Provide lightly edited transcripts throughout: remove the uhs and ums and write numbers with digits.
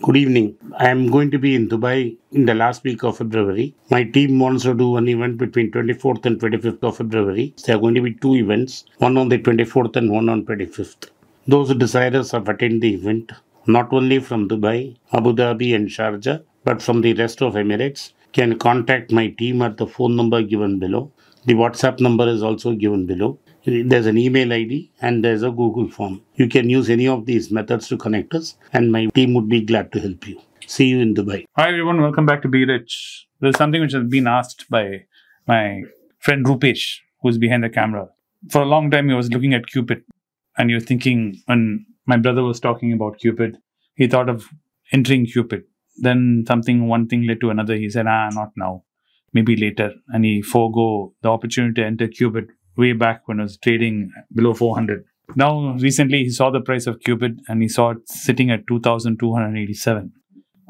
Good evening. I am going to be in Dubai in the last week of February. My team wants to do an event between 24th and 25th of February. There are going to be two events, one on the 24th and one on 25th. Those desirous of attend the event, not only from Dubai, Abu Dhabi and Sharjah, but from the rest of Emirates, can contact my team at the phone number given below. The WhatsApp number is also given below. There's an email ID and there's a Google form. You can use any of these methods to connect us, and my team would be glad to help you. See you in Dubai. Hi everyone, welcome back to Be Rich. There's something which has been asked by my friend Rupesh, who's behind the camera. For a long time, he was looking at Cupid, and he was thinking, when my brother was talking about Cupid, he thought of entering Cupid. Then one thing led to another. He said, not now, maybe later. And he forego the opportunity to enter Cupid way back when it was trading below 400. Now, recently, he saw the price of Cupid and he saw it sitting at 2,287.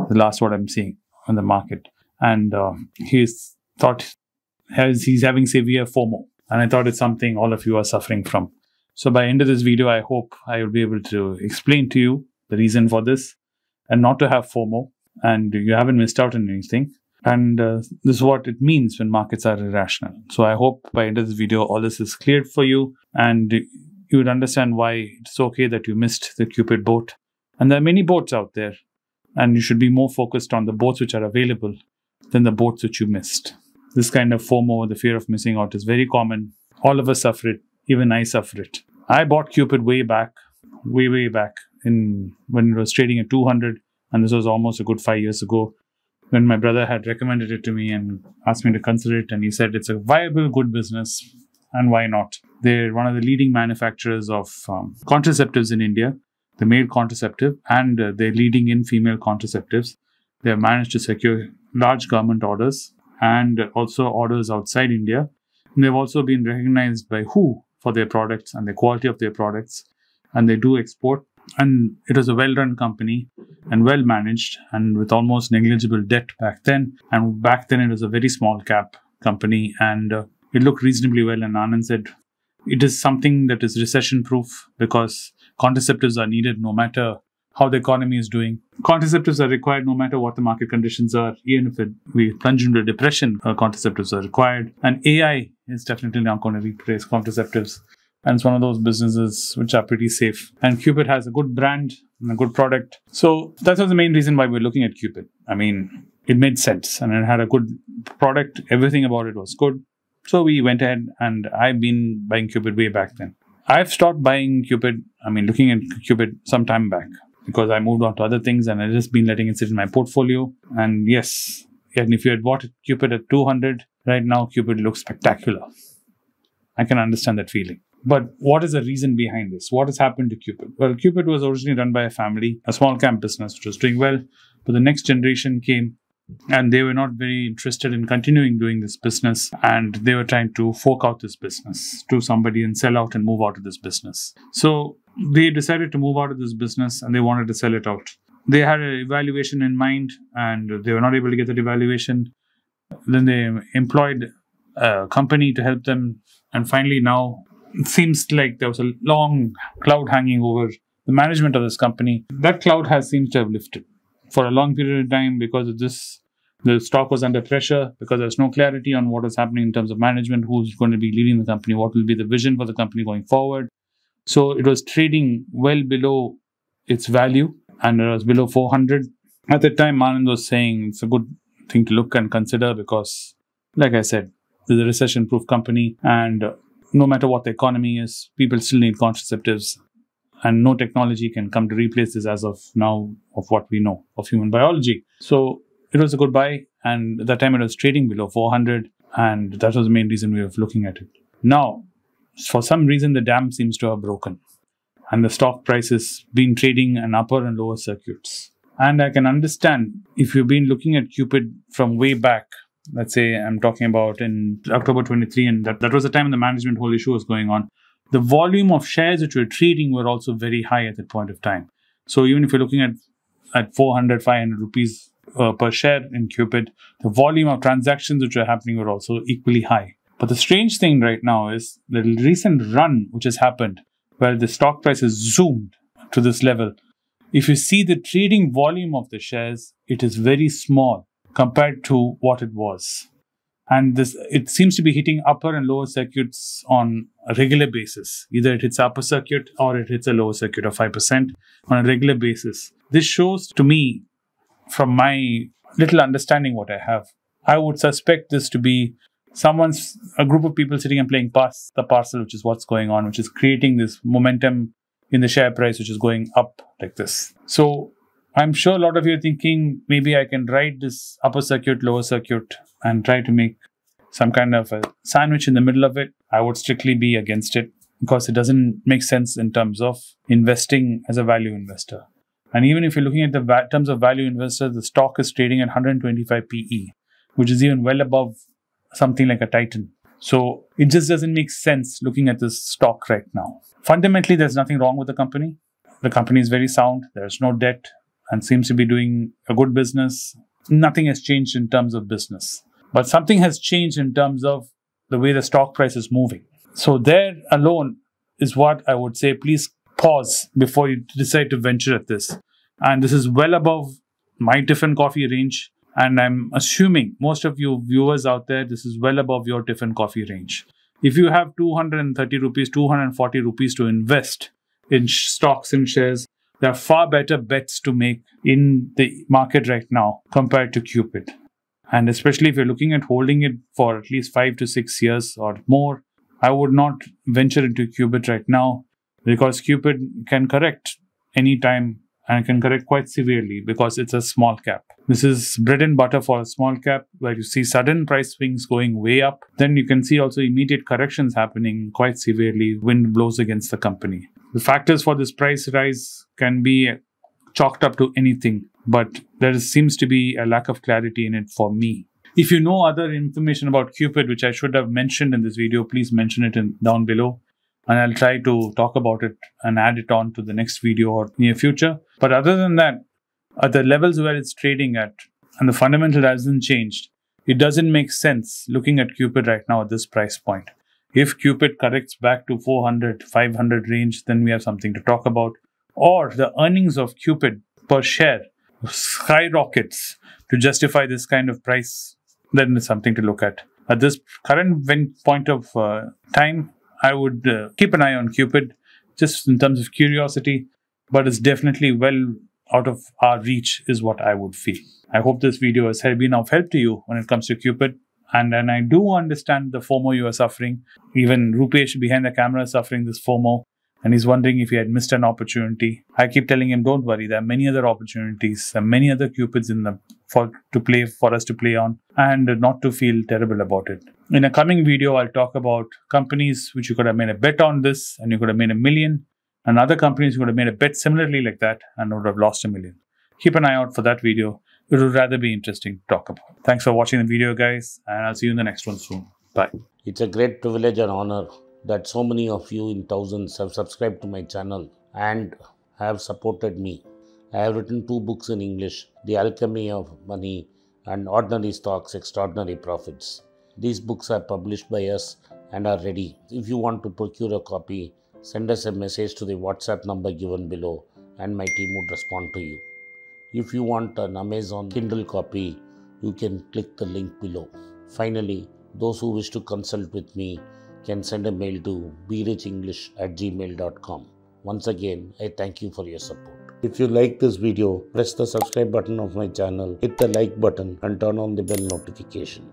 The last what I'm seeing on the market. And he's thought he's having severe FOMO. And I thought it's something all of you are suffering from. So by the end of this video, I hope I will be able to explain to you the reason for this and not to have FOMO. And you haven't missed out on anything. And this is what it means when markets are irrational. So I hope by the end of this video, all this is cleared for you and you would understand why it's okay that you missed the Cupid boat. And there are many boats out there, and you should be more focused on the boats which are available than the boats which you missed. This kind of FOMO, the fear of missing out, is very common. All of us suffer it. Even I suffer it. I bought Cupid way back when it was trading at 200, and this was almost a good 5 years ago, when my brother had recommended it to me and asked me to consider it, and he said it's a viable, good business, and why not? They're one of the leading manufacturers of contraceptives in India, the male contraceptive, and they're leading in female contraceptives. They have managed to secure large government orders and also orders outside India. And they've also been recognized by WHO for their products and the quality of their products, and they do export. And it was a well-run company and well-managed and with almost negligible debt back then. And back then it was a very small cap company and it looked reasonably well. And Anand said, it is something that is recession-proof because contraceptives are needed no matter how the economy is doing. Contraceptives are required no matter what the market conditions are. Even if we plunge into depression, contraceptives are required. And AI is definitely not going to replace contraceptives. And it's one of those businesses which are pretty safe. And Cupid has a good brand and a good product. So that was the main reason why we're looking at Cupid. I mean, it made sense and it had a good product. Everything about it was good. So we went ahead and I've been buying Cupid way back then. I've stopped buying Cupid, looking at Cupid some time back because I moved on to other things and I've just been letting it sit in my portfolio. And yes, and if you had bought Cupid at 200, right now Cupid looks spectacular. I can understand that feeling. But what is the reason behind this? What has happened to Cupid? Well, Cupid was originally run by a family, a small cap business, which was doing well. But the next generation came and they were not very interested in continuing doing this business. And they were trying to fork out this business to somebody and sell out and move out of this business. So they decided to move out of this business and they wanted to sell it out. They had an evaluation in mind and they were not able to get that evaluation. Then they employed a company to help them. And finally now, it seems like there was a long cloud hanging over the management of this company. That cloud seems to have lifted for a long period of time because of this. The stock was under pressure because there's no clarity on what is happening in terms of management, who's going to be leading the company, what will be the vision for the company going forward. So it was trading well below its value and it was below 400. At the time, Anand was saying it's a good thing to look and consider because, like I said, this is a recession-proof company and no matter what the economy is, people still need contraceptives and no technology can come to replace this as of now of what we know of human biology. So it was a good buy and at that time it was trading below 400 and that was the main reason we were looking at it. Now, for some reason the dam seems to have broken and the stock price has been trading in upper and lower circuits. And I can understand if you've been looking at Cupid from way back. Let's say I'm talking about in October 23 and that was the time the management whole issue was going on. The volume of shares which were trading were also very high at that point of time. So even if you're looking at 400, 500 rupees per share in Cupid, the volume of transactions which were happening were also equally high. But the strange thing right now is the recent run which has happened where the stock price has zoomed to this level if you see the trading volume of the shares, it is very small compared to what it was. And it seems to be hitting upper and lower circuits on a regular basis. Either it hits upper circuit or it hits a lower circuit of 5% on a regular basis. This shows to me, from my little understanding what I have, I would suspect this to be a group of people sitting and playing pass the parcel, which is what's going on, which is creating this momentum in the share price, which is going up like this. So I'm sure a lot of you are thinking, maybe I can ride this upper circuit, lower circuit, and try to make some kind of a sandwich in the middle of it. I would strictly be against it because it doesn't make sense in terms of investing as a value investor. And even if you're looking at the terms of value investor, the stock is trading at 125 PE, which is even well above something like a Titan. So it just doesn't make sense looking at this stock right now. Fundamentally, there's nothing wrong with the company. The company is very sound. There's no debt and seems to be doing a good business. Nothing has changed in terms of business. But something has changed in terms of the way the stock price is moving. So there alone is what I would say, please pause before you decide to venture at this. And this is well above my Tiffin Coffee range. And I'm assuming most of you viewers out there, this is well above your Tiffin Coffee range. If you have 230 rupees, 240 rupees to invest in stocks and shares, there are far better bets to make in the market right now compared to Cupid. And especially if you're looking at holding it for at least 5 to 6 years or more, I would not venture into Cupid right now because Cupid can correct anytime and can correct quite severely because it's a small cap. This is bread and butter for a small cap where you see sudden price swings going way up. Then you can see also immediate corrections happening quite severely. Wind blows against the company. The factors for this price rise can be chalked up to anything, but there seems to be a lack of clarity in it for me. If you know other information about Cupid, which I should have mentioned in this video, please mention it down below. And I'll try to talk about it and add it on to the next video or near future. But other than that, at the levels where it's trading at and the fundamental hasn't changed, it doesn't make sense looking at Cupid right now at this price point. If Cupid corrects back to 400, 500 range, then we have something to talk about. Or the earnings of Cupid per share skyrockets to justify this kind of price, then it's something to look at. At this current point of time, I would keep an eye on Cupid just in terms of curiosity, but it's definitely well out of our reach is what I would feel. I hope this video has been of help to you when it comes to Cupid. And I do understand the FOMO you are suffering. Even Rupesh behind the camera is suffering this FOMO. And he's wondering if he had missed an opportunity. I keep telling him, don't worry, there are many other opportunities, and many other Cupids in them for us to play on, and not to feel terrible about it. In a coming video, I'll talk about companies which you could have made a bet on this, and you could have made $1 million, and other companies you could have made a bet similarly like that, and would have lost $1 million. Keep an eye out for that video. It would rather be interesting to talk about. Thanks for watching the video, guys, and I'll see you in the next one soon. Bye. It's a great privilege and honor that so many of you in thousands have subscribed to my channel and have supported me. I have written 2 books in English, The Alchemy of Money and Ordinary Stocks, Extraordinary Profits. These books are published by us and are ready. If you want to procure a copy, send us a message to the WhatsApp number given below and my team would respond to you. If you want an Amazon Kindle copy, you can click the link below. Finally, those who wish to consult with me can send a mail to berichenglish@gmail.com. Once again, I thank you for your support. If you like this video, press the subscribe button of my channel, hit the like button and turn on the bell notification.